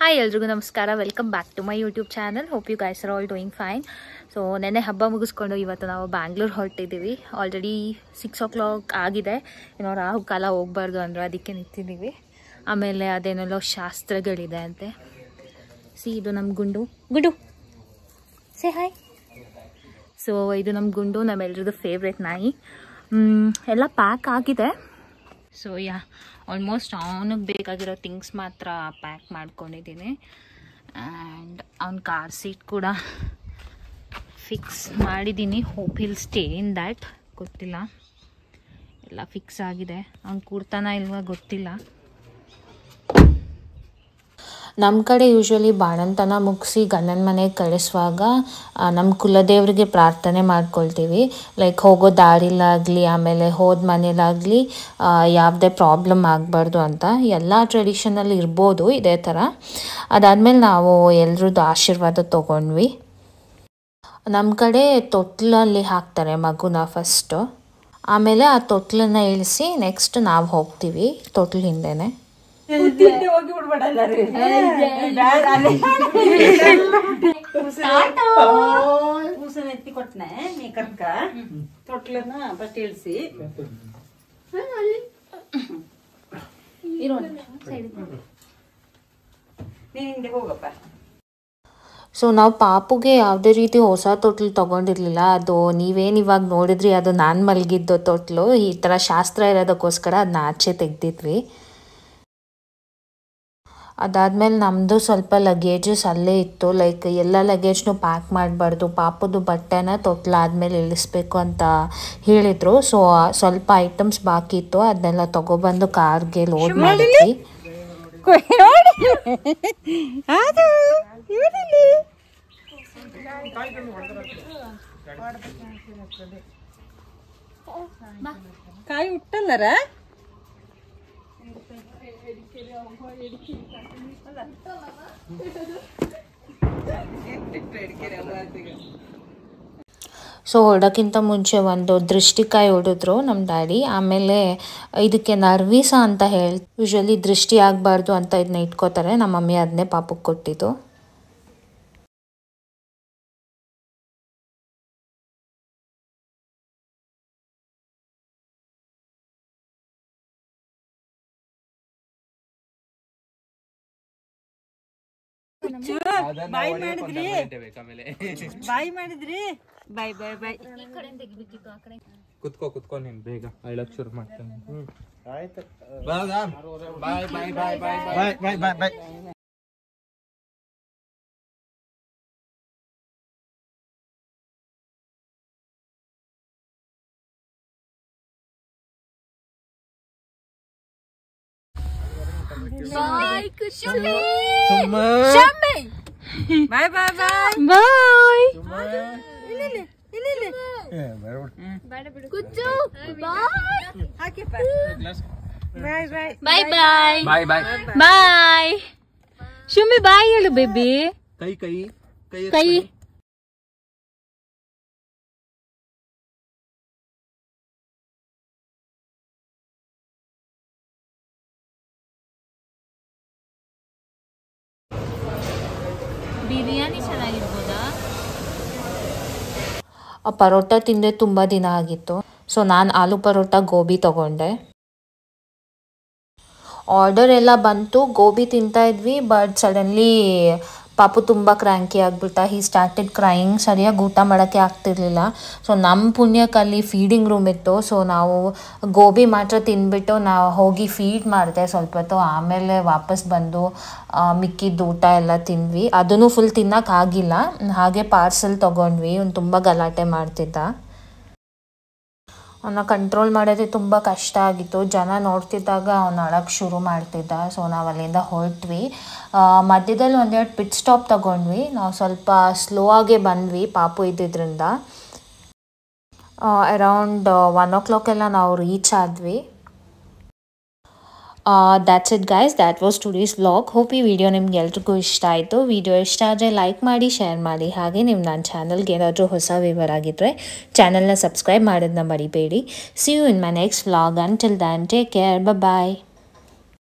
Hi ಎಲ್ರಿಗೂ ನಮಸ್ಕಾರ. Welcome back to my YouTube channel. Hope you guys are all doing fine. So ನೆನ್ನೆ ಹಬ್ಬ ಮುಗಿಸ್ಕೊಂಡು ಇವತ್ತು ನಾವು ಬ್ಯಾಂಗ್ಳೂರ್ ಹೊರಟಿದ್ದೀವಿ. ಆಲ್ರೆಡಿ 6 o'clock ಆಗಿದೆ. ಏನೋ ರಾಹು ಕಾಲ ಹೋಗ್ಬಾರ್ದು ಅಂದರೆ ಅದಕ್ಕೆ ನಿಂತಿದ್ದೀವಿ. ಆಮೇಲೆ ಅದೇನೆಲ್ಲೋ ಶಾಸ್ತ್ರಗಳಿದೆ ಅಂತೆ. ಇದು ನಮ್ಮ ಗುಂಡು ಸೇ ಹಾಯ್. ಸೊ ಇದು ನಮ್ಮ ಗುಂಡು, ನಮ್ಮೆಲ್ರದ್ದು ಫೇವ್ರೆಟ್ ನಾಯಿ. ಎಲ್ಲ ಪ್ಯಾಕ್ ಆಗಿದೆ. ಸೊ ಆಲ್ಮೋಸ್ಟ್ ಅವನಿಗೆ ಬೇಕಾಗಿರೋ ಥಿಂಗ್ಸ್ ಮಾತ್ರ ಪ್ಯಾಕ್ ಮಾಡ್ಕೊಂಡಿದ್ದೀನಿ. ಆ್ಯಂಡ್ ಅವ್ನ ಕಾರ್ ಸೀಟ್ ಕೂಡ ಫಿಕ್ಸ್ ಮಾಡಿದ್ದೀನಿ. Hope hill stay in that, ಗೊತ್ತಿಲ್ಲ. ಎಲ್ಲ ಫಿಕ್ಸ್ ಆಗಿದೆ. ಅವ್ನು ಕೂರ್ತಾನ ಇಲ್ವಾ ಗೊತ್ತಿಲ್ಲ. ನಮ್ಮ ಕಡೆ ಯೂಶ್ವಲಿ ಬಾಣಂತನ ಮುಗಿಸಿ ಗಂಡನ ಮನೆಗೆ ಕಳಿಸುವಾಗ ನಮ್ಮ ಕುಲದೇವರಿಗೆ ಪ್ರಾರ್ಥನೆ ಮಾಡ್ಕೊಳ್ತೀವಿ. ಲೈಕ್ ಹೋಗೋ ದಾರಿಲಾಗಲಿ ಆಮೇಲೆ ಹೋದ ಮನೇಲಾಗಲಿ ಯಾವುದೇ ಪ್ರಾಬ್ಲಮ್ ಆಗಬಾರ್ದು ಅಂತ. ಎಲ್ಲ ಟ್ರೆಡಿಷನಲ್ಲಿ ಇರ್ಬೋದು ಇದೇ ಥರ. ಅದಾದಮೇಲೆ ನಾವು ಎಲ್ರದ್ದು ಆಶೀರ್ವಾದ ತೊಗೊಂಡ್ವಿ. ನಮ್ಮ ಕಡೆ ತೊಟ್ಲಲ್ಲಿ ಹಾಕ್ತಾರೆ ಮಗುನ ಫಸ್ಟು. ಆಮೇಲೆ ಆ ತೊಟ್ಲನ್ನ ಇಳಿಸಿ ನೆಕ್ಸ್ಟ್ ನಾವು ಹೋಗ್ತೀವಿ ತೊಟ್ಲ ಹಿಂದೆನೆ. ಎತ್ತಿ ಕೊಟ್ಟನೆ ಮೇಕರ್ಕ ತೊಟ್ಲನ್ನ ಫಸ್ಟ್ ಇಳಿಸಿ ನೀನಿಂದೆ ಹೋಗಪ್ಪ. ಸೊ ನಾವು ಪಾಪುಗೆ ಯಾವುದೇ ರೀತಿ ಹೊಸ ತೊಟ್ಲು ತೊಗೊಂಡಿರಲಿಲ್ಲ. ಅದು ನೀವೇನು ಇವಾಗ ನೋಡಿದ್ರಿ ಅದು ನಾನು ಮಲಗಿದ್ದು ತೊಟ್ಲು. ಈ ಥರ ಶಾಸ್ತ್ರ ಇರೋದಕ್ಕೋಸ್ಕರ ಅದನ್ನ ಆಚೆ ತೆಗ್ದಿದ್ವಿ. ಅದಾದಮೇಲೆ ನಮ್ಮದು ಸ್ವಲ್ಪ ಲಗೇಜಸ್ ಅಲ್ಲೇ ಇತ್ತು. ಲೈಕ್ ಎಲ್ಲ ಲಗೇಜ್ನು ಪ್ಯಾಕ್ ಮಾಡಬಾರ್ದು, ಪಾಪದು ಬಟ್ಟೆನ ತೊಟ್ಲಾದ್ಮೇಲೆ ಇಳಿಸ್ಬೇಕು ಅಂತ ಹೇಳಿದರು. ಸೊ ಸ್ವಲ್ಪ ಐಟಮ್ಸ್ ಬಾಕಿ ಇತ್ತು, ಅದನ್ನೆಲ್ಲ ತೊಗೊಬಂದು ಕಾರ್ಗೆ ಲೋಡ್ ಮಾಡಿದ್ವಿ. ಕಾಯಿ ಉಟ್ಟಲ್ಲರ ಸೊ ಹೊರಡೋಕ್ಕಿಂತ ಮುಂಚೆ ಒಂದು ದೃಷ್ಟಿಕಾಯಿ ಹೊಡೆದ್ರು ನಮ್ಮ ಡ್ಯಾಡಿ. ಆಮೇಲೆ ಇದಕ್ಕೆ ನರ್ವೀಸ ಅಂತ ಯೂಶ್ವಲಿ ದೃಷ್ಟಿ ಆಗಬಾರ್ದು ಅಂತ ಇದನ್ನ ಇಟ್ಕೋತಾರೆ. ನಮ್ಮ ಮಮ್ಮಿ ಅದನ್ನೇ ಪಾಪಕ್ಕೆ ಕೊಟ್ಟಿದ್ದು. ಬಾಯ್ ಮಾಡಿದ್ರಿ ಬಾಯ್ ಬಾಯ್ ಬಾಯ್. ಕುತ್ಕೋ ನೀನ್ ಬೇಗ ಅಳಕ್ ಶುರು ಮಾಡ್ತೇನೆ. ಆಯ್ತು ಬಾಯ್ ಬಾಯ್ ಬಾಯ್ ಬಾಯ್ ಬಾಯ್ ಬಾಯ್ ಬಾಯ್ ಬಾಯ್. ಬಾಯ್ ಬಾಯ್ ಬಾಯ್ ಬಾಯ್. ಬಾಯ್ ಬಾಯ್ ಬಾಯ್ ಬಾಯ್ ಬಾಯ್. ಶುಮಿ ಬಾಯ್ ಹೇಳು ಬೇಬಿ. ಕೈ ಕೈ ಕೈ ಕೈ. ಬಿರಿಯಾನಿ ಚೆನ್ನಾಗಿರ್ಬೋದಾ? ಪರೋಟ ತಿಂದೆ ತುಂಬ ದಿನ ಆಗಿತ್ತು. ಸೊ ನಾನು ಆಲೂ ಪರೋಟ ಗೋಬಿ ತೊಗೊಂಡೆ. ಆರ್ಡರ್ ಎಲ್ಲ ಬಂತು, ಗೋಬಿ ತಿಂತಾ ಇದ್ವಿ. ಬಟ್ ಸಡನ್ಲಿ ಪಾಪು ತುಂಬ ಕ್ರ್ಯಾಂಕಿ ಆಗಿಬಿಟ್ಟ. He started crying. ಸರಿಯಾಗಿ ಊಟ ಮಾಡೋಕ್ಕೆ ಆಗ್ತಿರ್ಲಿಲ್ಲ. ಸೊ ನಮ್ಮ ಪುಣ್ಯಕ್ಕಲ್ಲಿ ಫೀಡಿಂಗ್ ರೂಮ್ ಇತ್ತು. ಸೊ ನಾವು ಗೋಬಿ ಮಾತ್ರ ತಿಂದ್ಬಿಟ್ಟು ನಾವು ಹೋಗಿ ಫೀಡ್ ಮಾಡಿದೆ ಸ್ವಲ್ಪ ಹೊತ್ತು. ಆಮೇಲೆ ವಾಪಸ್ ಬಂದು ಮಿಕ್ಕಿದ್ದು ಊಟ ಎಲ್ಲ ತಿಂದ್ವಿ. ಅದನ್ನು ಫುಲ್ ತಿನ್ನೋಕ್ಕಾಗಿಲ್ಲ, ಹಾಗೆ ಪಾರ್ಸೆಲ್ ತೊಗೊಂಡ್ವಿ. ಅವ್ನು ತುಂಬ ಗಲಾಟೆ ಮಾಡ್ತಿದ್ದ. ಅವನ್ನ ಕಂಟ್ರೋಲ್ ಮಾಡೋದೇ ತುಂಬ ಕಷ್ಟ ಆಗಿತ್ತು. ಜನ ನೋಡ್ತಿದ್ದಾಗ ಅವನು ಅಳಕ್ಕೆ ಶುರು ಮಾಡ್ತಿದ್ದ. ಸೊ ನಾವು ಅಲ್ಲಿಂದ ಹೊರಟ್ವಿ. ಮಧ್ಯದಲ್ಲಿ ಒಂದೆರಡು ಪಿಟ್ ಸ್ಟಾಪ್ ತೊಗೊಂಡ್ವಿ. ನಾವು ಸ್ವಲ್ಪ ಸ್ಲೋ ಆಗೇ ಬಂದ್ವಿ ಪಾಪು ಇದ್ದಿದ್ದರಿಂದ. ಅರೌಂಡ್ 1 o'clock ಎಲ್ಲ ನಾವು ರೀಚ್ ಆದ್ವಿ. That's it guys, that was today's vlog. Hope ಈ ವಿಡಿಯೋ ನಿಮ್ಗೆ ಎಲ್ರಿಗೂ ಇಷ್ಟ ಆಯಿತು. ವಿಡಿಯೋ ಇಷ್ಟ ಆದರೆ ಲೈಕ್ ಮಾಡಿ, ಶೇರ್ ಮಾಡಿ. ಹಾಗೆ ನೀವು ನನ್ನ ಚಾನಲ್ಗೆ ಏನಾದರೂ ಹೊಸ ವ್ಯೂವರ್ ಆಗಿದ್ದರೆ ಚಾನಲ್ನ ಸಬ್ಸ್ಕ್ರೈಬ್ ಮಾಡೋದನ್ನ ಮರಿಬೇಡಿ. See you in my next vlog. Until then, take care. Bye bye.